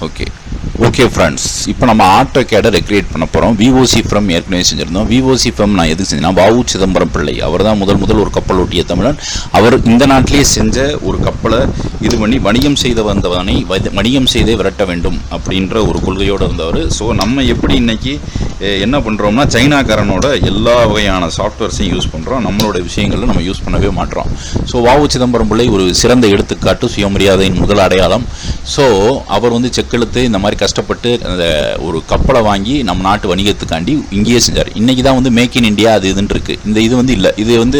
Okay friends, இப்போ நம்ம ஆட்டோகேடை recreate பண்ண போகிறோம். விஓசி ஃப்ரம் ஏற்கனவே செஞ்சுருந்தோம். விஓசி ஃப்ரம் நான் எதுக்கு செஞ்சேன்னா, வ.உ. சிதம்பரம் பிள்ளை அவர் தான் முதல் ஒரு கப்பல் ஓட்டிய தமிழன். அவர் இந்த நாட்டிலேயே செஞ்ச ஒரு கப்பலை இது பண்ணி வணிகம் செய்த வந்தவனை வணிகம் செய்தே விரட்ட வேண்டும் அப்படின்ற ஒரு கொள்கையோடு இருந்தவர். ஸோ நம்ம எப்படி இன்னைக்கு என்ன பண்ணுறோம்னா, சைனாக்காரனோட எல்லா வகையான சாஃப்ட்வேர்ஸையும் யூஸ் பண்ணுறோம். நம்மளோட விஷயங்களில் நம்ம யூஸ் பண்ணவே மாட்டோம். ஸோ வ.உ. சிதம்பரம் பிள்ளை ஒரு சிறந்த எடுத்துக்காட்டு, சுயமரியாதையின் முதல் அடையாளம். ஸோ அவர் வந்து செக்கெழுத்து இந்த மாதிரி கஷ்டப்பட்டு அந்த ஒரு கப்பலை வாங்கி நம்ம நாட்டு வணிகத்துக்காண்டி இங்கேயே செஞ்சார். இன்றைக்கி தான் வந்து மேக் இன் இண்டியா அது இதுன்னு இருக்குது. இது வந்து இல்லை, இது வந்து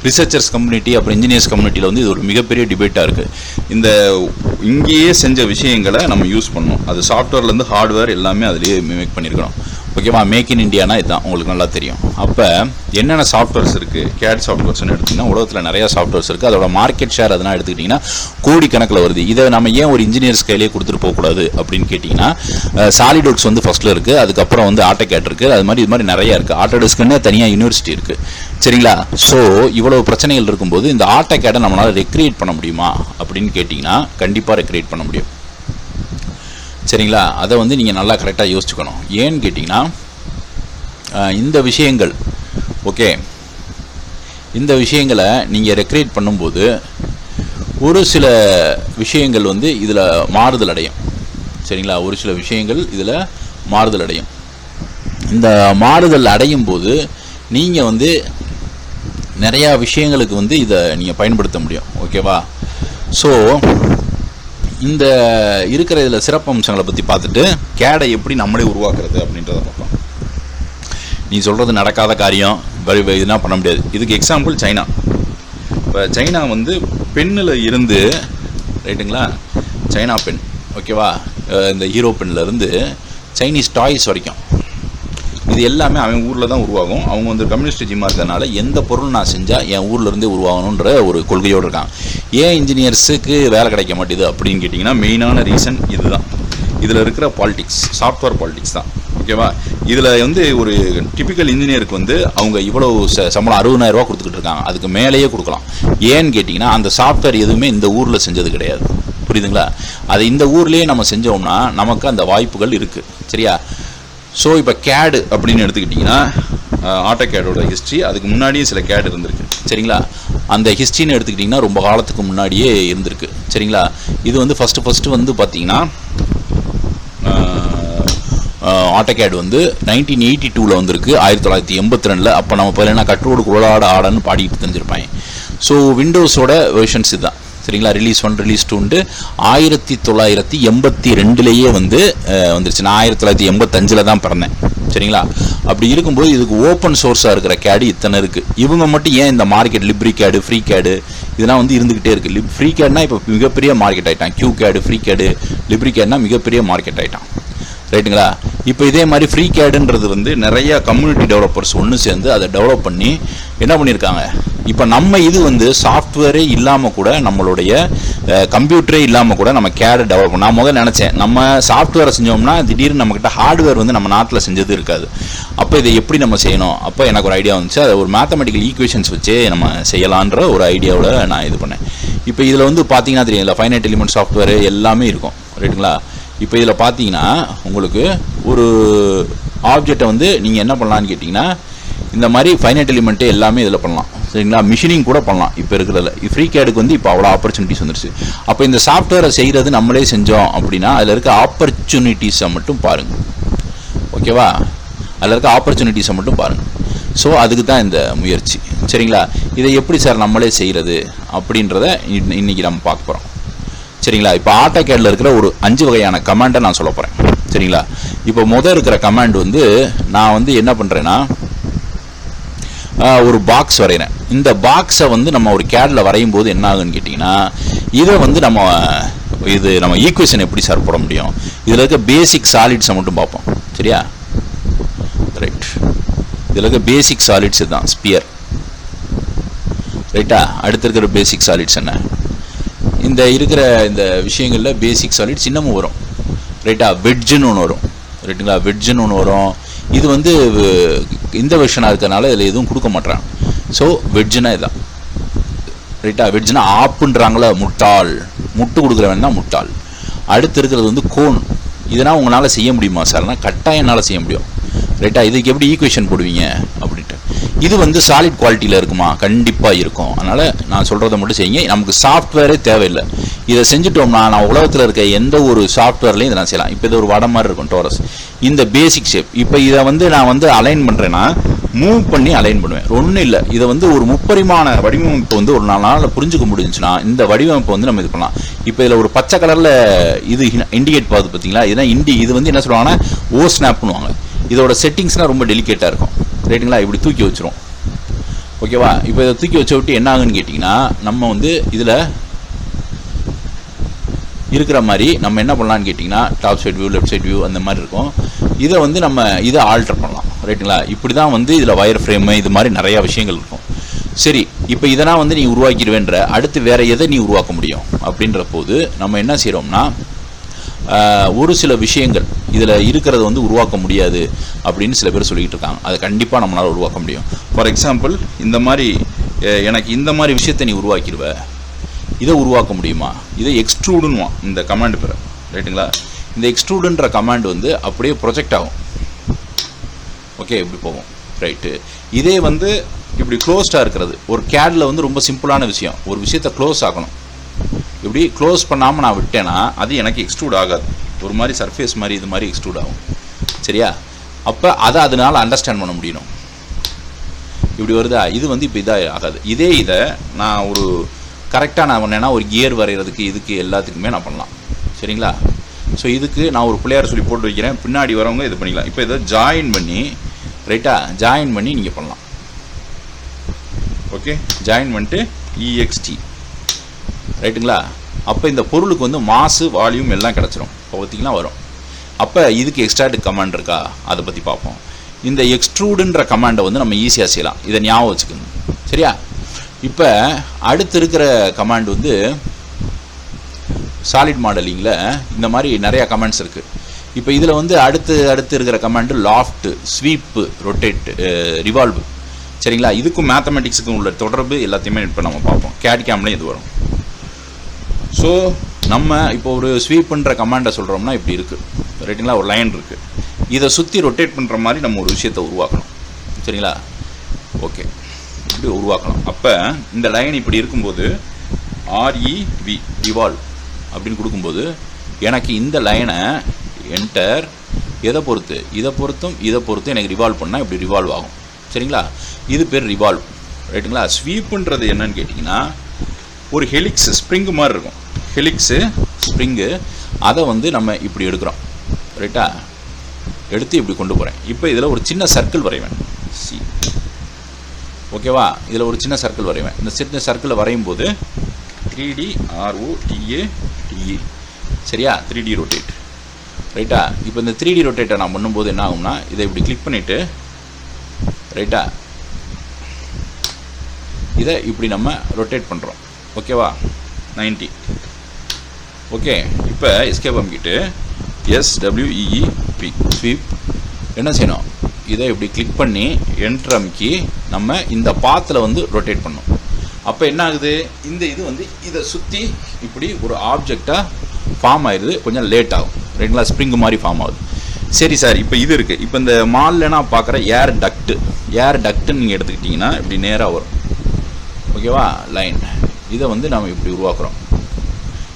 ரிசர்ச்சர்ஸ் கம்யூனிட்டி அப்புறம் இன்ஜினியர்ஸ் கம்யூனிட்டியில் வந்து இது ஒரு மிகப்பெரிய டிபேட்டாக இருக்குது. இந்த இங்கேயே செஞ்ச விஷயங்களை நம்ம யூஸ் பண்ணணும். அது சாஃப்ட்வேர்லேருந்து ஹார்ட்வேர் எல்லாமே அதிலேயே மேக் பண்ணியிருக்கணும். ஓகேவா? மேக் இன் இண்டியானா இதுதான் உங்களுக்கு நல்லா தெரியும். அப்போ என்னென்ன சாஃப்ட்வேர்ஸ் இருக்குது, கேட் சாஃப்ட்வேர்ஸ்னு எடுத்திங்கன்னா உலகத்தில் நிறையா சாஃப்ட்வேர்ஸ் இருக்குது. அதோட மார்க்கெட் ஷேர் அதெல்லாம் எடுத்துக்கிட்டிங்கன்னா கோடிக்கணக்கில் வருது. இதை நம்ம ஏன் ஒரு இன்ஜினியர்ஸ் கையிலே கொடுத்துட்டு போகக்கூடாது அப்படின்னு கேட்டிங்கன்னா, சாலிட்வொர்க்ஸ் வந்து ஃபஸ்ட்டில் இருக்குது, அதுக்கப்புறம் வந்து ஆட்டோகேட் இருக்குது, அது மாதிரி நிறையா இருக்குது. ஆட்டோடெஸ்க்குன்னு தனியாக யூனிவர்சிட்டி இருக்குது. சரிங்களா? ஸோ இவ்வளோ பிரச்சனைகள் இருக்கும்போது இந்த ஆட்டோகேடை நம்மளால் ரெக்ரியேட் பண்ண முடியுமா அப்படின்னு கேட்டிங்கன்னா, கண்டிப்பாக ரெக்ரியேட் பண்ண முடியும். சரிங்களா? அதை வந்து நீங்கள் நல்லா கரெக்டாக யோசிச்சுக்கணும். ஏன்னு கேட்டிங்கன்னா, இந்த விஷயங்கள் இந்த விஷயங்களை நீங்கள் ரெக்ரியேட் பண்ணும்போது ஒரு சில விஷயங்கள் வந்து இதில் மாறுதல் அடையும். சரிங்களா? ஒரு சில விஷயங்கள் இதில் மாறுதல் அடையும். இந்த மாறுதல் அடையும் போது நீங்கள் வந்து நிறையா விஷயங்களுக்கு வந்து இதை நீங்கள் பயன்படுத்த முடியும். ஓகேவா? ஸோ இந்த இருக்கிற இதில் சிறப்பு அம்சங்களை பற்றி பார்த்துட்டு கேடை எப்படி நம்மளே உருவாக்குறது அப்படின்றத பார்ப்போம். நீ சொல்கிறது நடக்காத காரியம், இதெல்லாம் பண்ண முடியாது. இதுக்கு எக்ஸாம்பிள் சைனா. இப்போ சைனா வந்து பெண்ணில் இருந்து, ரைட்டுங்களா, சைனா பெண், ஓகேவா, இந்த ஹீரோ பெண்ணிலேருந்து சைனீஸ் டாய்ஸ் வரைக்கும் இது எல்லாமே அவன் ஊரில் தான் உருவாகும். அவங்க வந்து கம்யூனிஸ்ட் ஜிம்மாக இருக்கிறதுனால எந்த பொருள் நான் செஞ்சால் என் ஊர்லேருந்தே உருவாகணுன்ற ஒரு கொள்கையோடு இருக்காங்க. ஏன் இன்ஜினியர்ஸுக்கு வேலை கிடைக்க மாட்டேது அப்படின்னு கேட்டிங்கன்னா, மெயினான ரீசன் இதுதான். இதில் இருக்கிற பாலிடிக்ஸ், சாஃப்ட்வேர் பாலிடிக்ஸ் தான். ஓகேவா? இதில் வந்து ஒரு டிப்பிக்கல் இன்ஜினியருக்கு வந்து அவங்க இவ்வளோ சம்பளம் 60,000 ரூபா கொடுத்துக்கிட்டு இருக்காங்க, அதுக்கு மேலேயே கொடுக்கலாம். ஏன்னு கேட்டிங்கன்னா, அந்த சாஃப்ட்வேர் எதுவுமே இந்த ஊரில் செஞ்சது கிடையாது. புரியுதுங்களா? அது இந்த ஊர்லேயே நம்ம செஞ்சோம்னா நமக்கு அந்த வாய்ப்புகள் இருக்குது. சரியா? ஸோ இப்போ கேடு அப்படின்னு எடுத்துக்கிட்டிங்கன்னா, ஆட்டோகேடோட ஹிஸ்ட்ரி, அதுக்கு முன்னாடியே சில கேடு இருந்திருக்கு. சரிங்களா? அந்த ஹிஸ்ட்ரின்னு எடுத்துக்கிட்டிங்கன்னா ரொம்ப காலத்துக்கு முன்னாடியே இருந்திருக்கு. சரிங்களா? இது வந்து ஃபஸ்ட்டு வந்து பார்த்திங்கன்னா, ஆட்டோகேட் வந்து 1982 வந்திருக்கு, 1982. அப்போ நம்ம பார்த்தீங்கன்னா கற்றோடு குழலாட ஆடன்னு பாடிட்டு தெரிஞ்சிருப்பாங்க. ஸோ விண்டோஸோட வெர்ஷன்ஸ் இதுதான். சரிங்களா? ரிலீஸ் 1 ரிலீஸ் 2 1982 வந்து வந்துருச்சு. நான் 1985 தான் பிறந்தேன். சரிங்களா? அப்படி இருக்கும்போது இதுக்கு ஓப்பன் சோர்ஸாக இருக்கிற கேடு இத்தனை இருக்குது. இவங்க மட்டும் ஏன் இந்த மார்க்கெட் லிப்ரி கேடு, ஃப்ரீ கேடு இதெல்லாம் வந்து இருந்துக்கிட்டே இருக்குது. ஃப்ரீ கேட்னா இப்போ மிகப்பெரிய மார்க்கெட் ஆகிட்டான். கியூ கேடு, ஃப்ரீ கேடு, லிப்ரி கேட்னா மிகப்பெரிய மார்க்கெட் ஆகிட்டான். ரைட்டுங்களா? இப்போ இதே மாதிரி ஃப்ரீ கேடுன்றது வந்து நிறைய கம்யூனிட்டி டெவலப்பர்ஸ் ஒன்று சேர்ந்து அதை டெவலப் பண்ணி என்ன பண்ணியிருக்காங்க, இப்போ நம்ம இது வந்து சாஃப்ட்வேரே இல்லாமல் கூட, நம்மளுடைய கம்ப்யூட்டரே இல்லாமல் கூட நம்ம கேடை டெவலப் பண்ண. நான் முதல்ல நினச்சேன், நம்ம சாஃப்ட்வேரை செஞ்சோம்னா திடீர்னு நம்மக்கிட்ட ஹார்ட்வேர் வந்து நம்ம நாட்டில் செஞ்சது இருக்காது. அப்போ இதை எப்படி நம்ம செய்யணும்? அப்போ எனக்கு ஒரு ஐடியா வந்துச்சு. அதை ஒரு மேத்தமெட்டிக்கல் ஈக்குவேஷன்ஸ் வச்சு நம்ம செய்யலான்ற ஒரு ஐடியாவில் நான் இது பண்ணேன். இப்போ இதில் வந்து பார்த்தீங்கன்னா தெரியும், ஃபைனைட் எலிமெண்ட் சாஃப்ட்வேர் எல்லாமே இருக்கும். ரைட்டுங்களா? இப்போ இதில் பார்த்தீங்கன்னா உங்களுக்கு ஒரு ஆப்ஜெக்டை வந்து நீங்கள் என்ன பண்ணலான்னு கேட்டிங்கன்னா, இந்த மாதிரி ஃபைனைட் எலிமெண்ட்டு எல்லாமே இதில் பண்ணலாம். சரிங்களா? மிஷினிங் கூட பண்ணலாம். இப்போ இருக்கிறதுல ஃப்ரீ கேடுக்கு வந்து இப்போ அவ்வளோ ஆப்பர்ச்சுனிட்டிஸ் வந்துருச்சு. அப்போ இந்த சாஃப்ட்வேரை செய்கிறது நம்மளே செஞ்சோம் அப்படின்னா அதில் இருக்க ஆப்பர்ச்சுனிட்டிஸை மட்டும் பாருங்கள். ஓகேவா? அதில் இருக்க ஆப்பர்ச்சுனிட்டிஸை மட்டும் பாருங்கள். ஸோ அதுக்கு தான் இந்த முயற்சி. சரிங்களா? இதை எப்படி சார் நம்மளே செய்கிறது அப்படின்றத இன்றைக்கி நம்ம பார்க்க போகிறோம். சரிங்களா? இப்போ ஆட்டோகேடில் இருக்கிற ஒரு 5 வகையான கமாண்டை நான் சொல்ல போகிறேன். சரிங்களா? இப்போ இருக்கிற கமாண்ட் வந்து நான் வந்து என்ன பண்ணுறேன்னா, ஒரு பாக்ஸ் வரைகிறேன். இந்த பாக்ஸை வந்து நம்ம ஒரு கேடில் வரையும் போது என்ன ஆகுன்னு கேட்டிங்கன்னா, இதை வந்து நம்ம ஈக்குவேஷன் எப்படி சார் போட முடியும்? இதில் இருக்க பேசிக் சாலிட்ஸை மட்டும் பார்ப்போம். சரியா? ரைட். இதில் இருக்க பேசிக் சாலிட்ஸ் இதுதான், ஸ்பியர். ரைட்டா? அடுத்து இருக்கிற பேசிக் சாலிட்ஸ் என்ன? இந்த இருக்கிற இந்த விஷயங்களில் பேசிக் சாலிட்ஸ் இன்னமும் வரும். ரைட்டா? வெட்ஜுன்னு ஒன்று வரும். ரைட்டுங்களா? வெட்ஜுன்னு ஒன்று வரும். இது வந்து இந்த வெர்ஷனாக இருக்கிறதுனால இதில் எதுவும் கொடுக்க மாட்டாங்க. ஸோ வெட்ஜுனா இதுதான். ரைட்டா? வெட்ஜுனா ஆப்புன்றாங்களா, முட்டாள், முட்டு கொடுக்குறவன் தான் முட்டாள். அடுத்து இருக்கிறது வந்து கோன். இதனால் உங்களால் செய்ய முடியுமா சார்னா கட்டாயம் என்னால் செய்ய முடியும். ரைட்டா? இதுக்கு எப்படி ஈக்குவேஷன் போடுவீங்க அப்படின்ட்டு. இது வந்து சாலிட் குவாலிட்டியில் இருக்குமா? கண்டிப்பாக இருக்கும். அதனால் நான் சொல்கிறத மட்டும் செய்யுங்க. நமக்கு சாஃப்ட்வேரே தேவையில்லை. இதை செஞ்சுட்டோம்னா நான் உலகத்தில் இருக்க எந்த ஒரு சாஃப்ட்வேர்லையும் இதை நான் செய்யலாம். இப்போ இது ஒரு வடை மாதிரி இருக்கும் டோரஸ், இந்த பேசிக் ஷேப். இப்போ இதை வந்து நான் வந்து அலைன் பண்ணுறேன்னா மூவ் பண்ணி அலைன் பண்ணுவேன். ஒன்றும் இல்லை, இதை வந்து ஒரு முப்பரிமாண வடிவமைப்பு வந்து ஒரு 4 நாளில் புரிஞ்சுக்க முடிஞ்சுன்னா இந்த வடிவமைப்பு வந்து நம்ம இது பண்ணலாம். இப்போ இதில் ஒரு பச்சை கலரில் இது இண்டிகேட் பார்த்து பார்த்தீங்களா? இதுதான் இது வந்து என்ன சொல்லுவாங்கன்னா ஓ ஸ்னாப் பண்ணுவாங்க. இதோட செட்டிங்ஸ்னால் ரொம்ப டெலிகேட்டாக இருக்கும். ரைட்டுங்களா? இப்படி தூக்கி வச்சிரும். ஓகேவா? இப்போ இதை தூக்கி வச்ச விட்டு என்ன ஆகுன்னு கேட்டிங்கன்னா நம்ம வந்து இதில் இருக்கிற மாதிரி நம்ம என்ன பண்ணலான்னு கேட்டிங்கன்னா top side view, left side view அந்த மாதிரி இருக்கும். இதை வந்து நம்ம இதை ஆல்டர் பண்ணலாம். ரைட்டுங்களா? இப்படி தான் வந்து இதில் வயர் ஃப்ரேமு இது மாதிரி நிறையா விஷயங்கள் இருக்கும். சரி, இப்போ இதெல்லாம் வந்து நீ உருவாக்கிடுவேன்ற அடுத்து வேறு எதை நீ உருவாக்க முடியும் அப்படின்ற போது நம்ம என்ன செய்கிறோம்னா ஒரு சில விஷயங்கள் இதில் இருக்கிறத வந்து உருவாக்க முடியாது அப்படின்னு சில பேர் சொல்லிக்கிட்டு இருக்காங்க. அதை கண்டிப்பாக நம்மளால் உருவாக்க முடியும். ஃபார் எக்ஸாம்பிள் இந்த மாதிரி எனக்கு இந்த மாதிரி விஷயத்தை நீ உருவாக்கிடுவ, இதை உருவாக்க முடியுமா? இதை எக்ஸ்ட்ரூடுன்னுவான் இந்த கமாண்ட் பேர். ரைட்டுங்களா? இந்த எக்ஸ்ட்ரூடுன்ற கமாண்ட் வந்து அப்படியே ப்ரொஜெக்ட் ஆகும். ஓகே, இப்படி போகும். ரைட்டு. இதே வந்து இப்படி க்ளோஸ்டாக இருக்கிறது ஒரு கேடில் வந்து ரொம்ப சிம்பிளான விஷயம். ஒரு விஷயத்தை க்ளோஸ் ஆகணும். இப்படி க்ளோஸ் பண்ணாமல் நான் விட்டேன்னா அது எனக்கு எக்ஸ்ட்ரூட் ஆகாது. ஒரு மாதிரி சர்ஃபேஸ் மாதிரி இது மாதிரி எக்ஸ்ட்ரூட் ஆகும். சரியா? அப்போ அதை அதனால் அண்டர்ஸ்டாண்ட் பண்ண முடியணும். இப்படி வருதா? இது வந்து இப்போ இதாக ஆகாது. இதே இதை நான் ஒரு கரெக்டாக நான் பண்ணேன்னா ஒரு கியர் வரைகிறதுக்கு இதுக்கு எல்லாத்துக்குமே நான் பண்ணலாம். சரிங்களா? ஸோ இதுக்கு நான் ஒரு பிள்ளையார் சொல்லி போட்டு வைக்கிறேன். பின்னாடி வரவங்க இது பண்ணிக்கலாம். இப்போ இதை ஜாயின் பண்ணி ரைட்டா ஜாயின் பண்ணி நீங்கள் பண்ணலாம். ஓகே, ஜாயின் பண்ணிட்டு இஎக்ஸ்டி ரைட்டுங்களா? அப்போ இந்த பொருளுக்கு வந்து மாசு வால்யூம் எல்லாம் கிடச்சிரும். இப்போ பார்த்திங்கன்னா வரும். அப்போ இதுக்கு எக்ஸ்ட்ராக்ட் கமாண்ட் இருக்கா அதை பற்றி பார்ப்போம். இந்த எக்ஸ்ட்ரூடுன்ற கமாண்டை வந்து நம்ம ஈஸியாக செய்யலாம். இதை ஞாபகம் வச்சுக்கோங்க. சரியா? இப்போ அடுத்து இருக்கிற கமாண்ட் வந்து சாலிட் மாடலிங்கில் இந்த மாதிரி நிறையா கமாண்ட்ஸ் இருக்குது. இப்போ இதில் வந்து அடுத்து இருக்கிற command loft, sweep, rotate, revolve. சரிங்களா? இதுக்கும் மேத்தமெட்டிக்ஸுக்கும் உள்ள தொடர்பு எல்லாத்தையுமே இப்போ நம்ம பார்ப்போம். கேட்கேம்லேயும் இது வரும். ஸோ நம்ம இப்போ ஒரு ஸ்வீப்புன்ற கமாண்டை சொல்கிறோம்னா இப்படி இருக்குது. ரைட்டுங்களா? ஒரு லைன் இருக்குது. இதை சுற்றி ரொட்டேட் பண்ணுற மாதிரி நம்ம ஒரு விஷயத்தை உருவாக்கணும். சரிங்களா? ஓகே, இப்படி உருவாக்கலாம். அப்போ இந்த லைன் இப்படி இருக்கும்போது ஆர்இவி ரிவால்வ் அப்படின்னு கொடுக்கும்போது எனக்கு இந்த லைனை என்டர் இதை பொறுத்தும் எனக்கு ரிவால்வ் பண்ணால் இப்படி ரிவால்வ் ஆகும். சரிங்களா? இது பேர் ரிவால்வ். ரைட்டுங்களா? ஸ்வீப்புன்றது என்னன்னு கேட்டிங்கன்னா ஒரு ஹெலிக்ஸ் ஸ்ப்ரிங்கு மாதிரி இருக்கும். ஹெலிக்ஸு ஸ்ப்ரிங்கு அதை வந்து நம்ம இப்படி எடுக்கிறோம். ரைட்டா? எடுத்து இப்படி கொண்டு போகிறேன். இப்போ இதில் ஒரு சின்ன சர்க்கிள் வரைவேன். சி ஓகேவா? இதில் ஒரு சின்ன சர்க்கிள் வரைவேன். இந்த சின்ன சர்க்கிளை வரையும் போது 3D ROTATE. சரியா? 3D rotate. ரைட்டா? இப்போ இந்த 3D ரொட்டேட்டை நான் பண்ணும்போது என்ன ஆகும்னா இதை இப்படி கிளிக் பண்ணிவிட்டு ரைட்டா இதை இப்படி நம்ம ரொட்டேட் பண்ணுறோம். ஓகேவா? 90. ஓகே, இப்போ எஸ்கேப் அமுக்கிட்டு SWEEP ஸ்வீப் என்ன செய்யணும்? இதை இப்படி கிளிக் பண்ணி என்டர் அமுக்கி நம்ம இந்த பாத்தில் வந்து ரொட்டேட் பண்ணோம். அப்போ என்ன ஆகுது? இந்த இது வந்து இதை சுற்றி இப்படி ஒரு ஆப்ஜெக்டாக ஃபார்ம் ஆயிடுது. கொஞ்சம் லேட் ஆகும். ரைட்டுங்களா? ஸ்ப்ரிங்கு மாதிரி ஃபார்ம் ஆகுது. சரி சார், இப்போ இது இருக்குது. இப்போ இந்த மாலில் நான் பார்க்குற ஏர் டக்ட்டுன்னு நீங்கள் எடுத்துக்கிட்டிங்கன்னா இப்படி நேராக வரும். ஓகேவா? லைன் இதை வந்து நம்ம இப்படி உருவாக்குறோம்.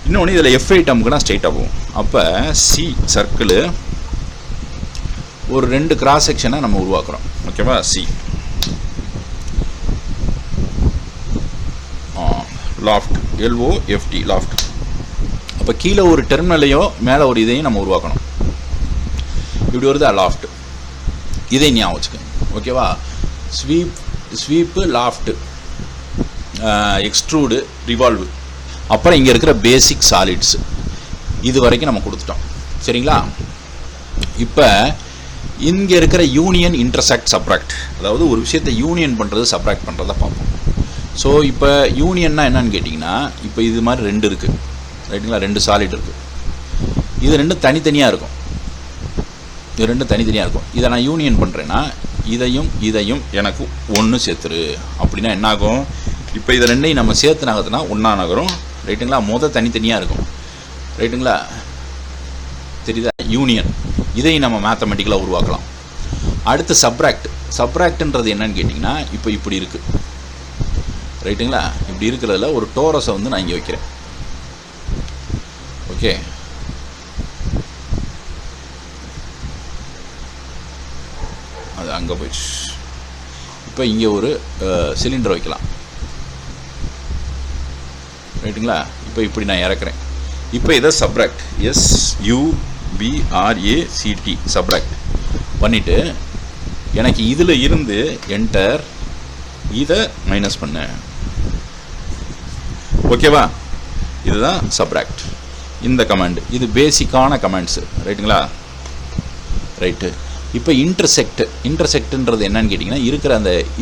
இன்னொன்று இதில் F8 அமுக்குனா ஸ்ட்ரைட்டாக போகும். அப்போ சி சர்க்கிள் ஒரு 2 கிராஸ் செக்ஷனை நம்ம உருவாக்குறோம். ஓகேவா? C loft LOFT loft. அப்போ கீழே ஒரு டெர்மினலையோ மேலே ஒரு இதையும் நம்ம உருவாக்கணும். இப்படி வருதா? லாஃப்ட். இதை ஞாபகம் வச்சுக்கோங்க. ஓகேவா? Sweep loft, extrude, revolve. அப்புறம் இங்கே இருக்கிற பேசிக் சாலிட்ஸ் இது வரைக்கும் நம்ம கொடுத்துட்டோம். சரிங்களா? இப்போ இங்கே இருக்கிற யூனியன், இன்டர்செக்ட், சப்ராக்ட், அதாவது ஒரு விஷயத்தை யூனியன் பண்ணுறது சப்ராக்ட் பண்ணுறதை பார்ப்போம். ஸோ இப்போ யூனியன்னா என்னன்னு கேட்டிங்கன்னா இப்போ இது மாதிரி 2 இருக்குது. ரைட்டுங்களா? 2 சாலிட் இருக்குது. இது 2 தனித்தனியாக இருக்கும். இதை நான் யூனியன் பண்ணுறேன்னா இதையும் எனக்கு ஒன்று சேர்த்துரு அப்படின்னா என்ன ஆகும்? இப்போ இதை 2ஐயும் நம்ம சேர்த்து நகர்த்துனா ஒன்றா நகரும். ரைட்டுங்களா? தனித்தனியாக இருக்கும். ரைட்டுங்களா? தெரியுதா? யூனியன். இதை நம்ம மேத்தமெட்டிக்கலாக உருவாக்கலாம். அடுத்து சப்ராக்ட்ன்றது என்னன்னு கேட்டிங்கன்னா, இப்போ இப்படி இருக்குது ரைட்டுங்களா? இப்படி இருக்கிறதுல ஒரு டோரஸை வந்து நான் இங்கே வைக்கிறேன். ஓகே, அது அங்கே போயிடுச்சு. இப்போ இங்கே ஒரு சிலிண்டர் வைக்கலாம் ரைட்டுங்களா? இப்போ இப்படி நான் இறக்குறேன். இப்போ இதை சப்ராக்ட், SUBRACT சப்ராக்ட் பண்ணிவிட்டு எனக்கு இதில் இருந்து என்டர், இதை மைனஸ் பண்ண. ஓகேவா? இதுதான் சப்ராக்ட். இந்த கமாண்ட், இது பேசிக்கான கமாண்ட்ஸு ரைட்டுங்களா? ரைட்டு. இப்போ இன்டர்செக்ட்ன்றது என்னன்னு கேட்டிங்கன்னா,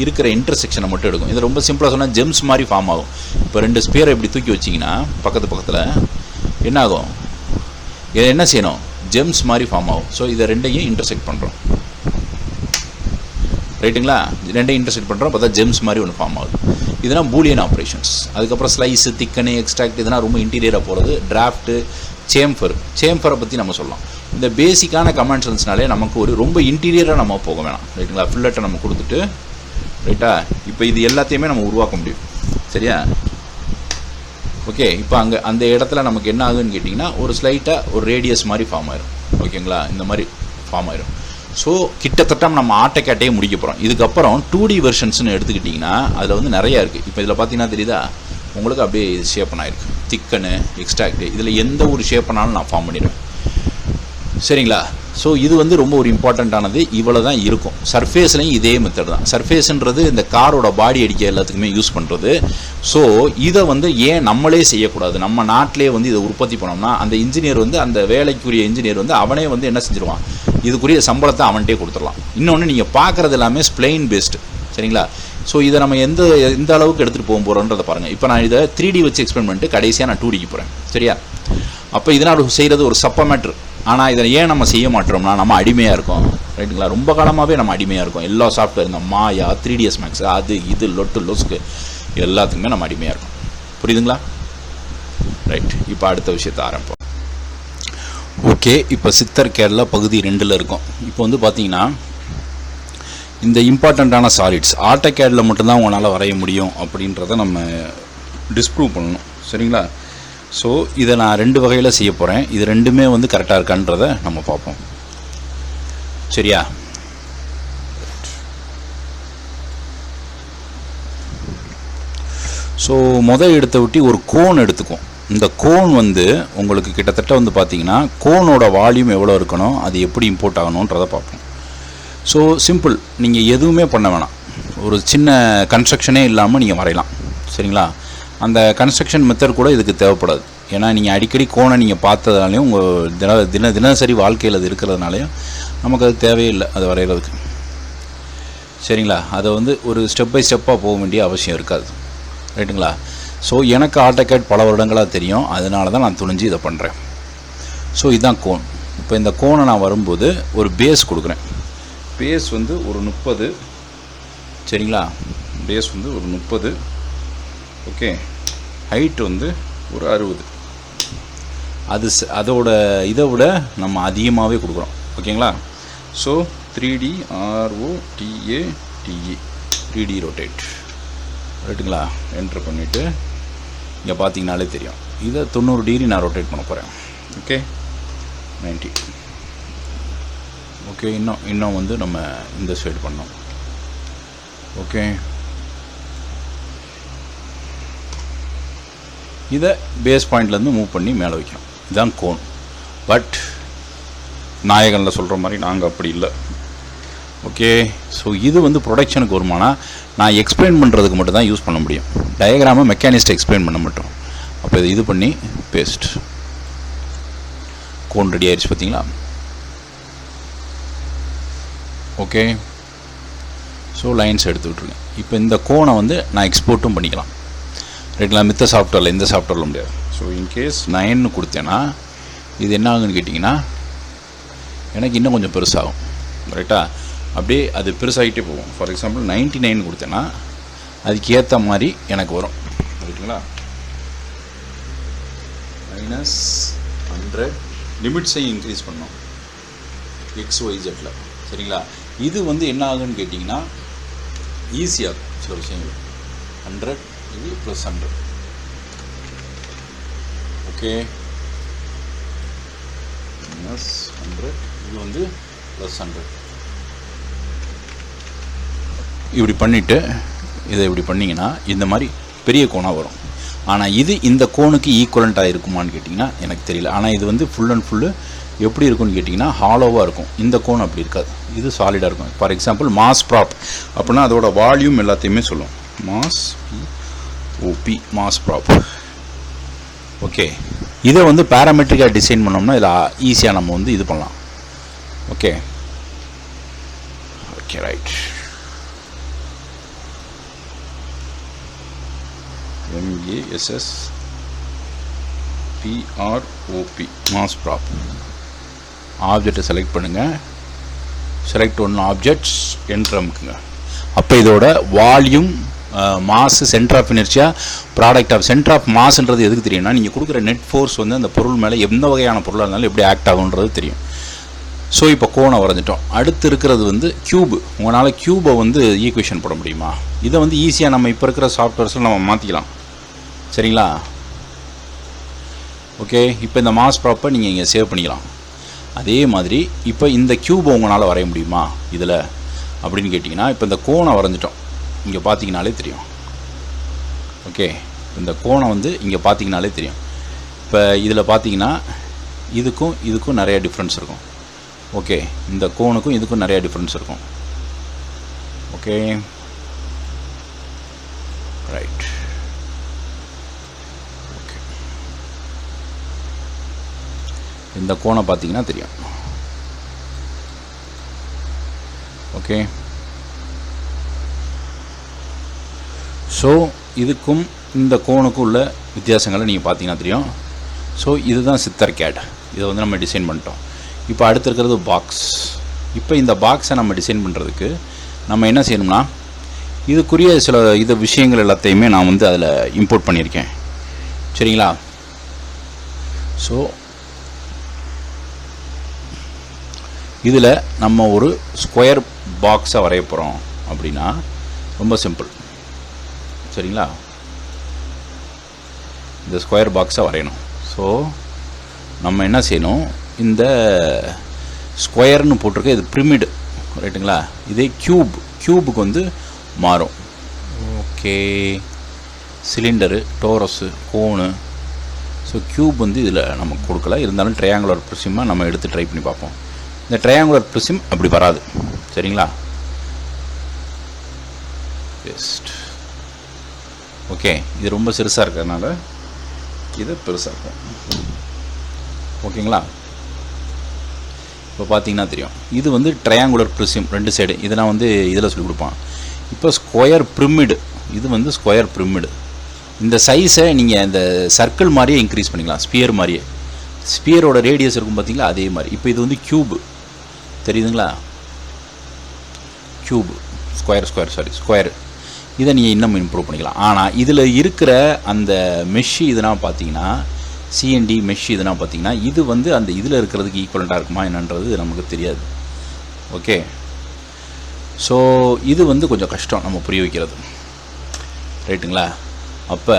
இருக்கிற இன்டர்செக்ஷனை மட்டும் எடுக்கும். இது ரொம்ப சிம்பிளாக சொன்னால் ஜெம்ஸ் மாதிரி ஃபார்ம் ஆகும். இப்போ 2 ஸ்பியரை இப்படி தூக்கி வச்சிங்கன்னா பக்கத்தில் என்ன ஆகும்? இதை என்ன செய்யணும்? ஜெம்ஸ் மாதிரி ஃபார்ம் ஆகும். ஸோ இதை ரெண்டையும் இன்டர்செக்ட் பண்ணுறோம் ரைட்டுங்களா? ரெண்டையும் இன்டர்செக்ட் பண்ணுறோம், பார்த்தா ஜெம்ஸ் மாதிரி ஒன்று ஃபார்ம் ஆகுது. இதெல்லாம் பூலியன் ஆப்ரேஷன்ஸ். அதுக்கப்புறம் ஸ்லைஸு, திக்கனு, எக்ஸ்ட்ராக்ட், இதெல்லாம் ரொம்ப இன்டீரியராக போகிறது. டிராஃப்ட்டு, சேம்பரை பற்றி நம்ம சொல்லலாம். இந்த பேசிக்கான கமாண்ட்ஸ்னாலே நமக்கு ஒரு ரொம்ப இன்டீரியராக நம்ம போக வேணாம் ரைட்டுங்களா? ஃபில்லட்டை நம்ம கொடுத்துட்டு ரைட்டா? இப்போ இது எல்லாத்தையுமே நம்ம உருவாக்க முடியும். சரியா? ஓகே. இப்போ அந்த இடத்துல நமக்கு என்ன ஆகுதுன்னு கேட்டிங்கன்னா, ஒரு ஸ்லைட்டாக ஒரு ரேடியஸ் மாதிரி ஃபார்ம் ஆயிரும். ஓகேங்களா? இந்த மாதிரி ஃபார்ம் ஆயிரும். ஸோ கிட்டத்தட்ட நம்ம ஆட்டோகேட்டையே முடிக்க போகிறோம். இதுக்கப்புறம் 2D வெர்ஷன்ஸ்னு எடுத்துக்கிட்டிங்கன்னா அதில் வந்து நிறையா இருக்குது. இப்போ இதில் பார்த்தீங்கன்னா தெரியுதா உங்களுக்கு? அப்படியே ஷேப் ஆகிருக்கு. திக்கனு, எக்ஸ்ட்ராக்டு, இதில் எந்த ஒரு ஷேப்னாலும் நான் ஃபார்ம் பண்ணிடுவேன். சரிங்களா? ஸோ இது வந்து ரொம்ப ஒரு இம்பார்ட்டண்ட்டானது. இவ்வளோ தான் இருக்கும். சர்ஃபேஸ்லையும் இதே மெத்தட் தான். சர்ஃபேஸுன்றது இந்த காரோட பாடி அடிக்க எல்லாத்துக்குமே யூஸ் பண்ணுறது. ஸோ இதை வந்து ஏன் நம்மளே செய்யக்கூடாது? நம்ம நாட்டிலே வந்து இதை உற்பத்தி பண்ணோம்னா அந்த இன்ஜினியர் வந்து, அந்த வேலைக்குரிய இன்ஜினியர் வந்து அவனே வந்து என்ன செஞ்சிருவான்? இதுக்குரிய சம்பளத்தை அவன்கிட்டே கொடுத்துடலாம். இன்னொன்று, நீங்கள் பார்க்குறது எல்லாமே ஸ்ப்ளைன் பேஸ்டு. சரிங்களா? ஸோ இதை நம்ம எந்த அளவுக்கு எடுத்துகிட்டு போக போகிறோன்றதை பாருங்கள். இப்போ நான் இதை 3D வச்சு எக்ஸ்பிளைன் பண்ணிட்டு கடைசியாக நான் 2Dக்கு போகிறேன். சரியா? அப்போ இதனால் செய்கிறது ஒரு சப்ப மேட்ரு. ஆனால் இதை ஏன் நம்ம செய்ய மாட்டோம்னா நம்ம அடிமையாக இருக்கோம் ரைட்டுங்களா? ரொம்ப காலமாகவே நம்ம அடிமையாக இருக்கோம். எல்லா சாஃப்ட்வேர், இந்த மாயா, 3ds Max, அது இது லொட்டு லொஸ்க்கு எல்லாத்துக்குமே நம்ம அடிமையாக இருக்கோம். புரியுதுங்களா? ரைட். இப்போ அடுத்த விஷயத்தை ஆரம்பிப்போம். ஓகே, இப்போ சித்தர் கேரளா பகுதி 2ல் இருக்கும். இப்போ வந்து பார்த்தீங்கன்னா, இந்த இம்பார்ட்டண்ட்டான சாலிட்ஸ் ஆட்டோகேடில் மட்டும்தான் உங்களால் வரைய முடியும் அப்படின்றத நம்ம டிஸ்ப்ரூவ் பண்ணணும். சரிங்களா? ஸோ இதை நான் 2 வகையில் செய்ய போகிறேன். இது ரெண்டுமே வந்து கரெக்டாக இருக்கான்றதை நம்ம பார்ப்போம். சரியா? ஸோ எடுத்த விட்டு ஒரு கோன் எடுத்துக்கும். இந்த கோன் வந்து உங்களுக்கு கிட்டத்தட்ட வந்து பார்த்தீங்கன்னா, கோனோட வால்யூம் எவ்வளோ இருக்கணும், அது எப்படி இம்போர்ட் ஆகணுன்றதை பார்ப்போம். ஸோ சிம்பிள், நீங்கள் எதுவுமே பண்ண வேணாம். ஒரு சின்ன கன்ஸ்ட்ரக்ஷனே இல்லாமல் நீங்கள் வரையலாம். சரிங்களா? அந்த கன்ஸ்ட்ரக்ஷன் மெத்தட் கூட இதுக்கு தேவைப்படாது. ஏன்னா நீங்கள் அடிக்கடி கோனை நீங்கள் பார்த்ததுனாலையும் உங்கள் தினசரி வாழ்க்கையில் அது இருக்கிறதுனாலையும் நமக்கு அது தேவையில்லை அது வரைகிறதுக்கு. சரிங்களா? அதை வந்து ஒரு ஸ்டெப் பை ஸ்டெப்பாக போக வேண்டிய அவசியம் இருக்காது. ரைட்டுங்களா? ஸோ எனக்கு ஆட்டோகேட் பல வருடங்களாக தெரியும். அதனால தான் நான் துணிஞ்சு இதை பண்ணுறேன். ஸோ இதுதான் கோன். இப்போ இந்த கோனை நான் வரும்போது ஒரு பேஸ் கொடுக்குறேன். பேஸ் வந்து ஒரு 30. சரிங்களா? பேஸ் வந்து ஒரு 30. ஓகே. ஹைட் வந்து ஒரு 60. அதோட இதை விட நம்ம அதிகமாகவே கொடுக்குறோம். ஓகேங்களா? So 3D ROTATE 3D rotate ரைட்டுங்களா? என்ட்ரு பண்ணிவிட்டு இங்கே பார்த்தீங்கனாலே தெரியும். இதை 90 டிகிரி நான் ரொட்டேட் பண்ண போகிறேன். ஓகே, 90. ஓகே, இன்னும் வந்து நம்ம இந்த சைடு பண்ணோம். ஓகே, இதை பேஸ் பாயிண்ட்லேருந்து மூவ் பண்ணி மேலே வைக்கணும். இதுதான் கோன். பட் நாயகனில் சொல்கிற மாதிரி நாங்கள் அப்படி இல்லை. ஓகே, ஸோ இது வந்து ப்ரொடக்ஷனுக்கு வருமானா நான் எக்ஸ்பிளைன் பண்ணுறதுக்கு மட்டும் தான் யூஸ் பண்ண முடியும். டயக்ராமை மெக்கானிஸ்ட்டை எக்ஸ்பிளைன் பண்ண மாட்டோம். அப்போ இது பண்ணி பேஸ்ட் கோன் ரெடி ஆயிடுச்சு. பார்த்தீங்களா? ஓகே, ஸோ லைன்ஸ் எடுத்து விட்ருங்க. இப்போ இந்த கோனை வந்து நான் எக்ஸ்போர்ட்டும் பண்ணிக்கலாம். ரைட்டுங்களா? மித்த சாஃப்ட்வேரில் இந்த சாஃப்ட்வேரில் முடியாது. ஸோ இன்கேஸ் 9 கொடுத்தேன்னா இது என்ன ஆகுன்னு கேட்டிங்கன்னா எனக்கு இன்னும் கொஞ்சம் பெருசாகும். ரைட்டா? அப்படியே அது பெருசாகிட்டே போகும். ஃபார் எக்ஸாம்பிள் 99 கொடுத்தேன்னா அதுக்கு ஏற்ற மாதிரி எனக்கு வரும். ரைட்டுங்களா? -100 லிமிட்ஸையும் இன்க்ரீஸ் பண்ணோம் XYZல. சரிங்களா? இது வந்து என்ன ஆகுன்னு கேட்டிங்கன்னா ஈஸியாக சில விஷயங்கள் 100 இது ப்ளஸ் 100. ஓகே, மைனஸ் 100 இது வந்து ப்ளஸ் 100. இப்படி பண்ணிவிட்டு இதை இப்படி பண்ணிங்கன்னா இந்த மாதிரி பெரிய கோணாக வரும். ஆனால் இது இந்த கோனுக்கு ஈக்குவலண்ட்டாக இருக்குமான்னு கேட்டிங்கன்னா எனக்கு தெரியல. ஆனால் இது வந்து ஃபுல் அண்ட் ஃபுல்லு எப்படி இருக்குன்னு கேட்டிங்கன்னா ஹாலோவாக இருக்கும். இந்த கோன் அப்படி இருக்காது, இது சாலிடாக இருக்கும். ஃபார் எக்ஸாம்பிள் மாஸ் ப்ராப் அப்படின்னா அதோட வால்யூம் எல்லாத்தையுமே சொல்லும். மாஸ் ஓபி மாஸ் ப்ராப். ஓகே, இதை வந்து பேராமெட்ரிக்காக டிசைன் பண்ணோம்னா இதில் ஈஸியாக நம்ம வந்து இது பண்ணலாம். Okay okay right. MASSPROP mass prop. ஆப்ஜெக்டை செலக்ட் பண்ணுங்கள். செலக்ட் ஒன் ஆப்ஜெக்ட்ஸ் என்ட்ரு அமுக்குங்க. அப்போ இதோட volume mass centre of inertia product of centre of மாஸ்ன்றது எதுக்கு தெரியும்னா நீங்கள் கொடுக்குற நெட் ஃபோர்ஸ் வந்து அந்த பொருள் மேலே எந்த வகையான பொருளாக இருந்தாலும் எப்படி ஆக்ட் ஆகுன்றது தெரியும். ஸோ இப்போ கோனை வரைஞ்சிட்டோம். அடுத்து இருக்கிறது வந்து க்யூபு. உங்களால் க்யூபை வந்து ஈக்குவேஷன் போட முடியுமா? இதை வந்து ஈஸியாக நம்ம இப்போ இருக்கிற சாஃப்ட்வேர்ஸில் நம்ம மாற்றிக்கலாம். சரிங்களா? ஓகே, இப்போ இந்த மாஸ் ப்ராப்பை நீங்கள் இங்கே சேவ் பண்ணிக்கலாம். அதே மாதிரி இப்போ இந்த க்யூபை உங்களால் வரைய முடியுமா இதில் அப்படின்னு கேட்டிங்கன்னா இப்போ இந்த கோனை வரைஞ்சிட்டோம். இங்கே பார்த்தீங்கனாலே தெரியும். ஓகே, இந்த கோணை வந்து இங்கே பார்த்தீங்கனாலே தெரியும். இப்போ இதில் பார்த்தீங்கன்னா இதுக்கும் நிறைய டிஃப்ரென்ஸ் இருக்கும். ஓகே, இந்த கோனுக்கும் இதுக்கும் நிறைய டிஃப்ரென்ஸ் இருக்கும். Okay right. ஓகே, இந்த கோணை பார்த்தீங்கன்னா தெரியும். ஓகே, ஸோ இதுக்கும் இந்த கோனுக்கும் உள்ள வித்தியாசங்களை நீங்கள் பார்த்தீங்கன்னா தெரியும். ஸோ இதுதான் சித்தர் கேட். இதை வந்து நம்ம டிசைன் பண்ணிட்டோம். இப்போ அடுத்து இருக்கிறது பாக்ஸ். இப்போ இந்த பாக்ஸை நம்ம டிசைன் பண்ணுறதுக்கு நம்ம என்ன செய்யணும்னா இதுக்குரிய சில விஷயங்கள் எல்லாத்தையுமே நான் வந்து அதில் இம்போர்ட் பண்ணியிருக்கேன். சரிங்களா? ஸோ இதில் நம்ம ஒரு ஸ்கொயர் பாக்ஸை வரைய போகிறோம் அப்படின்னா ரொம்ப சிம்பிள். சரிங்களா? இந்த ஸ்கொயர் பாக்ஸை வரையணும். ஸோ நம்ம என்ன செய்யணும், இந்த ஸ்கொயர்னு போட்டிருக்க இது பிரமிடு ரைட்டுங்களா? இதே க்யூபுக்கு வந்து மாறும். ஓகே, சிலிண்டரு, டோரஸு, கோனு. ஸோ க்யூப் வந்து இதில் நமக்கு கொடுக்கல. இருந்தாலும் ட்ரையாங்குலர் ப்ரிசிமாக நம்ம எடுத்து ட்ரை பண்ணி பார்ப்போம். இந்த ட்ரையாங்குலர் ப்ரிசிம் அப்படி வராது. சரிங்களா? பெஸ்ட். ஓகே, இது ரொம்ப சிறுசாக இருக்கிறதுனால இது பெருசாக இருக்கும். ஓகேங்களா? இப்போ பார்த்தீங்கன்னா தெரியும். இது வந்து ட்ரையாங்குலர் ப்ரிசிம் 2 சைடு. இதெல்லாம் வந்து இதில் சொல்லி கொடுப்பான். இப்போ ஸ்கொயர் பிரமிடு, இது வந்து ஸ்கொயர் பிரமிடு. இந்த சைஸை நீங்கள் இந்த சர்க்கிள் மாதிரியே இன்க்ரீஸ் பண்ணிக்கலாம். ஸ்பியர் மாதிரியே. ஸ்பியரோட ரேடியஸ் இருக்கும் பார்த்தீங்களா, அதே மாதிரி. இப்போ இது வந்து க்யூபு தெரியுதுங்களா? Cube square. இதை நீங்கள் இன்னும் இம்ப்ரூவ் பண்ணிக்கலாம். ஆனால் இதில் இருக்கிற அந்த மெஷ்ஷு இதெல்லாம் பார்த்தீங்கன்னா சிஎன்டி மெஷ் இதெல்லாம் பார்த்தீங்கன்னா இது வந்து அந்த இதில் இருக்கிறதுக்கு ஈக்குவலண்ட்டாக இருக்குமா என்னன்றது நமக்கு தெரியாது. ஓகே, ஸோ இது வந்து கொஞ்சம் கஷ்டம் நம்ம புரிய வைக்கிறது ரைட்டுங்களா? அப்போ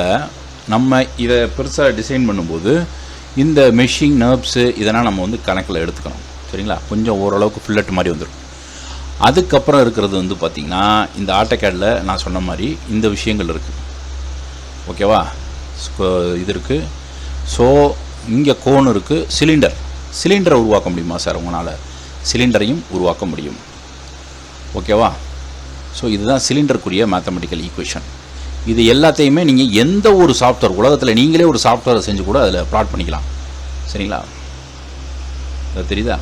நம்ம இதை பெருசாக டிசைன் பண்ணும்போது இந்த மெஷிங் நர்ப்ஸு இதெல்லாம் நம்ம வந்து கணக்கில் எடுத்துக்கணும். சரிங்களா? கொஞ்சம் ஓரளவுக்கு ஃபில்லட் மாதிரி வந்துடும். அதுக்கப்புறம் இருக்கிறது வந்து பார்த்திங்கன்னா இந்த ஆட்டோகேடில் நான் சொன்ன மாதிரி இந்த விஷயங்கள் இருக்குது. ஓகேவா? இது இருக்குது. ஸோ இங்கே கோன் இருக்குது. சிலிண்டரை உருவாக்க முடியுமா சார்? உங்களால் சிலிண்டரையும் உருவாக்க முடியும். ஓகேவா? ஸோ இதுதான் சிலிண்டருக்குரிய மேத்தமெட்டிக்கல் ஈக்குவேஷன். இது எல்லாத்தையுமே நீங்கள் எந்த ஒரு சாஃப்ட்வேர் உலகத்தில் நீங்களே ஒரு சாஃப்ட்வேரை செஞ்சு கூட அதில் ப்ளாட் பண்ணிக்கலாம். சரிங்களா? அது தெரியுதா?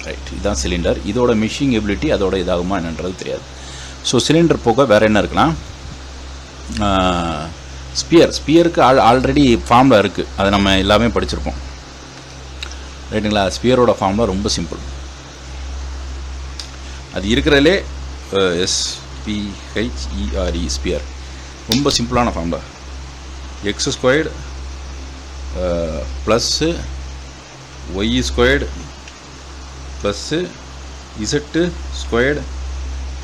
ரைட், இதுதான் சிலிண்டர். இதோட மிஷிங் எபிலிட்டி அதோட இதாகுமா என்னன்றது தெரியாது. ஸோ சிலிண்டர் போக வேறு என்ன இருக்குன்னா ஸ்பியருக்கு ஆல்ரெடி ஃபார்மில் இருக்குது. அதை நம்ம எல்லாமே படிச்சிருப்போம் ரைட்டுங்களா? ஸ்பியரோட ஃபார்மில் ரொம்ப சிம்பிள். அது இருக்கிறதுலே SPHERE ஸ்பியர் ரொம்ப சிம்பிளான formula. X squared plus Y squared plus Z squared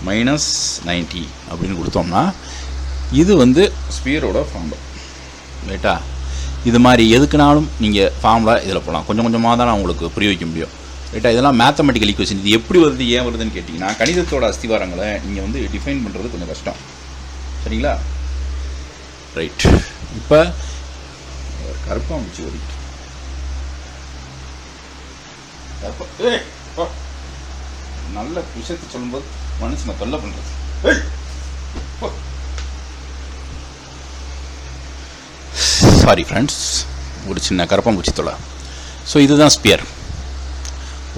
minus 90 அப்படின்னு கொடுத்தோம்னா இது வந்து ஸ்பியரோட ஃபார்முலா. ரைட்டா? இது மாதிரி எதுக்குனாலும் நீங்கள் ஃபார்முலா இதில் போகலாம். கொஞ்சம் கொஞ்சமாக தான் நான் உங்களுக்கு புரிய வைக்க முடியும். ரைட்டா? இதெல்லாம் மேத்தமெட்டிக்கல் ஈக்குவேஷன். இது எப்படி வருது, ஏன் வருதுன்னு கேட்டிங்கன்னா, கணிதத்தோட அஸ்திவாரங்களை நீங்கள் வந்து டிஃபைன் பண்ணுறது கொஞ்சம் கஷ்டம். சரிங்களா? ரைட். இப்போ கருப்பாம்பூச்சி ஓடிட்டு நல்ல விஷயத்தை சொல்லும்போது மனுஷனை தொல்லை பண்ணுறது. சாரி ஃப்ரெண்ட்ஸ், ஒரு சின்ன கருப்பாம்பூச்சி தொல்லை. ஸோ இதுதான் ஸ்பியர்.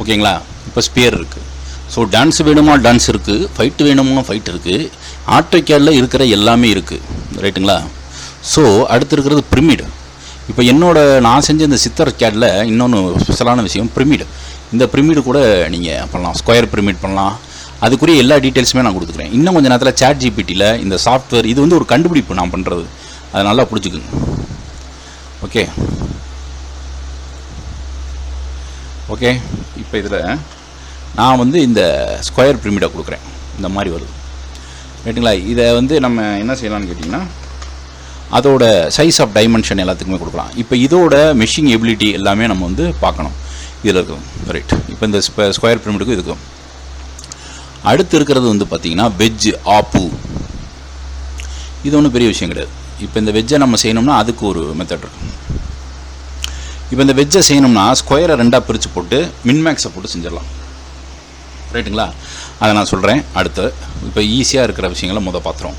ஓகேங்களா? இப்போ ஸ்பியர் இருக்குது. ஸோ டான்ஸ் வேணுமா டான்ஸ் இருக்குது, ஃபைட்டு வேணுமா ஃபைட் இருக்குது, ஆட்டோகேடில் இருக்கிற எல்லாமே இருக்குது. ரைட்டுங்களா? ஸோ அடுத்து இருக்கிறது பிரமிடு. இப்போ நான் செஞ்ச இந்த சித்தர் கேடில் இன்னொன்று ஸ்பெஷலான விஷயம் பிரமிடு. இந்த பிரமிடு கூட நீங்கள் பண்ணலாம், ஸ்கொயர் பிரமிட் பண்ணலாம். அதுக்குரிய எல்லா டீட்டெயில்ஸுமே நான் கொடுத்துக்கிறேன். இன்னும் கொஞ்சம் நேரத்தில் சாட் ஜிபிடியில் இந்த சாஃப்ட்வேர், இது வந்து ஒரு கண்டுபிடிப்பு நான் பண்ணுறது, அதை நல்லா பிடிச்சிக்குங்க. ஓகே ஓகே இப்போ இதில் நான் வந்து இந்த ஸ்கொயர் பிரமிடை கொடுக்குறேன். இந்த மாதிரி வருது. ரைட்டுங்களா? இதை வந்து நம்ம என்ன செய்யலாம்னு கேட்டிங்கன்னா, அதோட சைஸ் ஆஃப் டைமென்ஷன் எல்லாத்துக்குமே கொடுக்கலாம். இப்போ இதோட மெஷிங் எபிலிட்டி எல்லாமே நம்ம வந்து பார்க்கணும். இதில் இருக்கும். ரைட். இப்போ இந்த ஸ்கொயர் பிரமிடுக்கும் இதுக்கும் அடுத்து இருக்கிறது வந்து பார்த்திங்கன்னா வெஜ் ஆப்பு. இது ஒன்றும் பெரிய விஷயம் கிடையாது. இப்போ இந்த வெஜ்ஜை நம்ம செய்யணும்னா அதுக்கு ஒரு மெத்தட் இருக்கும். இப்போ இந்த வெஜ்ஜை செய்யணும்னா ஸ்கொயரை 2ஆக பிரித்து போட்டு மின்மேக்ஸை போட்டு செஞ்சிடலாம். ரைட்டுங்களா? அதை நான் சொல்கிறேன் அடுத்து. இப்போ ஈஸியாக இருக்கிற விஷயங்களை பார்த்துறோம்.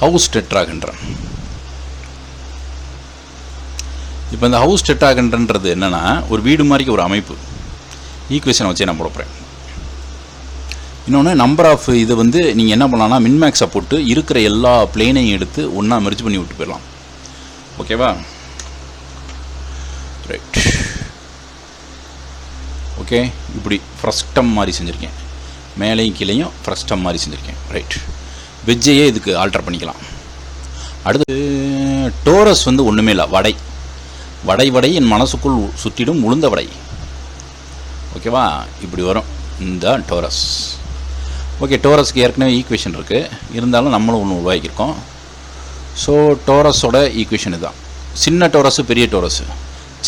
ஹவுஸ் டெட்ராகன்றான். இப்போ இந்த ஹவுஸ் டெட்ராகன்றது என்னென்னா, ஒரு வீடு மாதிரி ஒரு அமைப்பு. ஈக்குவேஷனை வச்சு நான் போட போகிறேன். இன்னொன்று நம்பர் ஆஃப் இது வந்து நீங்கள் என்ன பண்ணலாம்னா, மின்மேக்ஸை போட்டு இருக்கிற எல்லா பிளேனையும் எடுத்து ஒன்றா மெர்ஜ் பண்ணி விட்டு போயிடலாம். ஓகேவா? ரைட். ஓகே, இப்படி ஃப்ரஸ்டம் மாதிரி செஞ்சுருக்கேன். மேலேயும் கீழேயும் ஃப்ரஸ்டம் மாதிரி செஞ்சுருக்கேன். ரைட். வெஜ்ஜையே இதுக்கு ஆல்டர் பண்ணிக்கலாம். அடுத்து டோரஸ் வந்து ஒன்றுமே இல்லை, வடை. வடை என் மனசுக்குள் சுற்றிடும் உளுந்த வடை. ஓகேவா? இப்படி வரும் இந்த டோரஸ். ஓகே, டோரஸ்க்கு ஏற்கனவே ஈக்குவேஷன் இருக்குது, இருந்தாலும் நம்மளும் ஒன்று உருவாக்கியிருக்கோம். ஸோ டோரஸோட ஈக்குவேஷன் இதுதான். சின்ன டோரஸு பெரிய டோரஸு,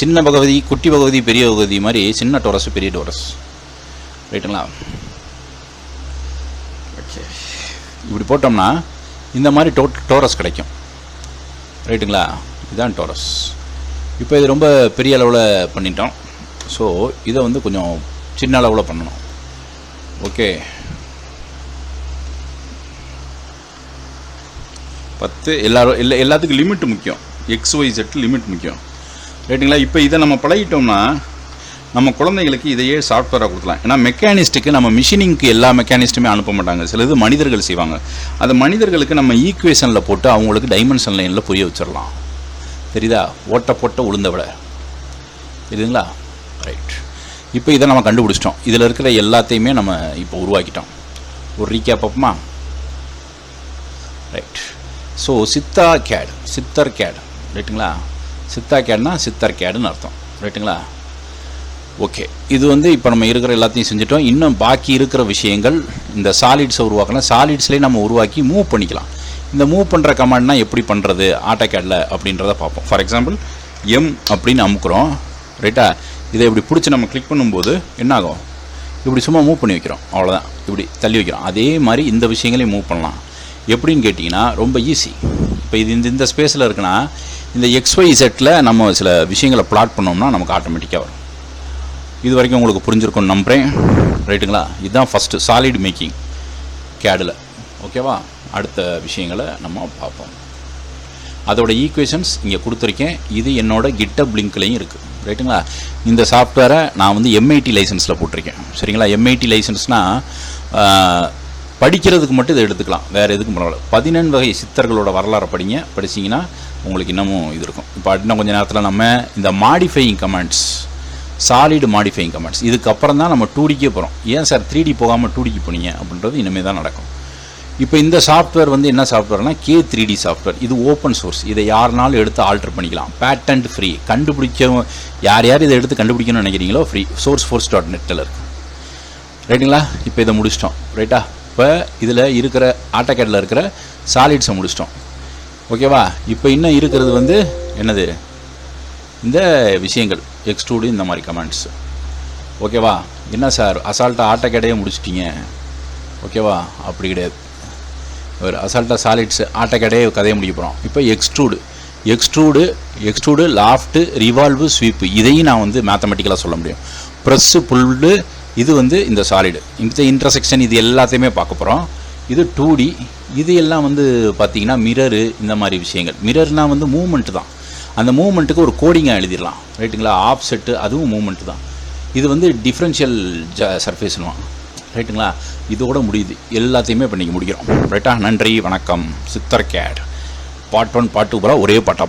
சின்ன பகுதி குட்டி பகுதி பெரிய பகுதி மாதிரி சின்ன டோரஸு பெரிய டோரஸ். ரைட்டுங்களா? ஓகே, இப்படி போட்டோம்னா இந்த மாதிரி டோரஸ் கிடைக்கும். ரைட்டுங்களா? இதுதான் டோரஸ். இப்போ இது ரொம்ப பெரிய அளவில் பண்ணிட்டோம். ஸோ இதை வந்து கொஞ்சம் சின்ன அளவில் பண்ணணும். ஓகே, 10 எல்லாத்துக்கும் லிமிட் முக்கியம். XYZ லிமிட் முக்கியம். ரைட்டுங்களா? இப்போ இதை நம்ம பழகிட்டோம்னா நம்ம குழந்தைகளுக்கு இதையே சாஃப்ட்வேராக கொடுக்கலாம். ஏன்னா மெக்கானிஸ்ட்டுக்கு நம்ம மிஷினிங்க்கு எல்லா மெக்கானிஸ்ட்டுமே அனுப்ப மாட்டாங்க. சிலது மனிதர்கள் செய்வாங்க. அது மனிதர்களுக்கு நம்ம ஈக்குவேஷனில் போட்டு அவங்களுக்கு டைமென்ஷன் லைனில் புரிய வச்சிடலாம். தெரியுதா? ஓட்ட உளுந்த விட. தெரியுதுங்களா? ரைட். இப்போ இதை நம்ம கண்டுபிடிச்சிட்டோம். இதில் இருக்கிற எல்லாத்தையுமே நம்ம இப்போ உருவாக்கிட்டோம். ஒரு ரீகேப் பார்ப்போமா? ரைட். ஸோ சித்தர் கேட். ரைட்டுங்களா? சித்தா கேட்னா சித்தர் கேடுன்னு அர்த்தம். ரைட்டுங்களா? ஓகே, இது வந்து இப்போ நம்ம இருக்கிற எல்லாத்தையும் செஞ்சுட்டோம். இன்னும் பாக்கி இருக்கிற விஷயங்கள், இந்த சாலிட்ஸை உருவாக்கலாம். சாலிட்ஸ்லேயே நம்ம உருவாக்கி மூவ் பண்ணிக்கலாம். இந்த மூவ் பண்ணுற கமாண்ட்னா எப்படி பண்ணுறது ஆட்டோகேடில் அப்படின்றத பார்ப்போம். ஃபார் எக்ஸாம்பிள் எம் அப்படின்னு அமுக்குறோம். ரைட்டா? இதை இப்படி பிடிச்சி நம்ம கிளிக் பண்ணும்போது என்னாகும்? இப்படி சும்மா மூவ் பண்ணி வைக்கிறோம். அவ்வளோதான். இப்படி தள்ளி வைக்கிறோம். அதே மாதிரி இந்த விஷயங்களையும் மூவ் பண்ணலாம். எப்படின்னு கேட்டிங்கன்னா ரொம்ப ஈஸி. இப்போ இது இந்த ஸ்பேஸில் இருக்குன்னா இந்த XYZல நம்ம சில விஷயங்களை பிளாட் பண்ணோம்னா நமக்கு ஆட்டோமேட்டிக்காக வரும். இது வரைக்கும் உங்களுக்கு புரிஞ்சிருக்கும்னு நம்புகிறேன். ரைட்டுங்களா? இதுதான் ஃபஸ்ட்டு சாலிட் மேக்கிங் கேடில். ஓகேவா? அடுத்த விஷயங்களை நம்ம பார்ப்போம். அதோட ஈக்குவேஷன்ஸ் இங்கே கொடுத்துருக்கேன். இது என்னோட GitHub லிங்க்லையும் இருக்குது. ரைட்டுங்களா? இந்த சாஃப்ட்வேரை நான் வந்து MIT லைசன்ஸில் போட்டிருக்கேன். சரிங்களா? MIT லைசன்ஸ்னால் படிக்கிறதுக்கு மட்டும் இதை எடுத்துக்கலாம், வேறு எதுக்கும் பரவாயில்ல. 14 வகை சித்தர்களோட வரலாறை படிச்சிங்கன்னா உங்களுக்கு இன்னமும் இது இருக்கும். இப்போ இன்னும் கொஞ்சம் நேரத்தில் நம்ம இந்த modifying comments, solid modifying comments, இதுக்கப்புறம் தான் நம்ம 2Dக்கே போகிறோம். ஏன் சார் 3D போகாமல் 2Dக்கு போனீங்க அப்படின்றது இனிமேல் தான் நடக்கும். இப்போ இந்த சாஃப்ட்வேர் வந்து என்ன சாஃப்ட்வேர்னா K3D சாஃப்ட்வேர். இது ஓப்பன் சோர்ஸ். இதை யாருனாலும் எடுத்து ஆல்டர் பண்ணிக்கலாம். Patent free. யார் இதை எடுத்து கண்டுபிடிக்கணும்னு நினைக்கிறீங்களோ ஃப்ரீ. sourceforce.netல இருக்கு. ரைட்டுங்களா? இப்போ இதை முடிச்சிட்டோம். ரைட்டா? இப்போ இதில் இருக்கிற ஆட்டோகேடில் இருக்கிற சாலிட்ஸை முடிச்சிட்டோம். ஓகேவா? இப்போ இன்னும் இருக்கிறது வந்து என்னது, இந்த விஷயங்கள் எக்ஸ்ட்ரூடு, இந்த மாதிரி கமெண்ட்ஸ். ஓகேவா? என்ன சார் அசால்ட்டாக ஆட்டோகேடையே முடிச்சிட்டிங்க? ஓகேவா? அப்படி கிடையாது. ஒரு அசால்ட்டாக சாலிட்ஸ் ஆட்டோகேடையே கதையை முடிக்க போகிறோம். இப்போ எக்ஸ்ட்ரூடு லாஃப்ட்டு, ரிவால்வு, ஸ்வீப்பு, இதையும் நான் வந்து மேத்தமெட்டிக்கலாக சொல்ல முடியும். ப்ரெஸ்ஸு, புல்லு, இது வந்து இந்த சாலிடு, இந்த இன்டர்செக்ஷன், இது எல்லாத்தையுமே பார்க்க போகிறோம். இது 2D. இது எல்லாம் வந்து பார்த்திங்கன்னா மிரரு, இந்த மாதிரி விஷயங்கள். மிரர்னால் வந்து மூமெண்ட்டு தான். அந்த மூமெண்ட்டுக்கு ஒரு கோடிங்காக எழுதிடலாம். ரைட்டுங்களா? ஆப்செட்டு, அதுவும் மூமெண்ட்டு தான். இது வந்து டிஃப்ரென்ஷியல் சர்ஃபேஸ்னுவான். ரைட்டுங்களா? இதோட முடியுது. எல்லாத்தையுமே இப்போ நீங்கள் முடிக்கிறோம். ரைட்டா? நன்றி, வணக்கம். சித்தர் கேட் பார்ட் 1 பார்ட் 2 பூரா ஒரே பாட்டாக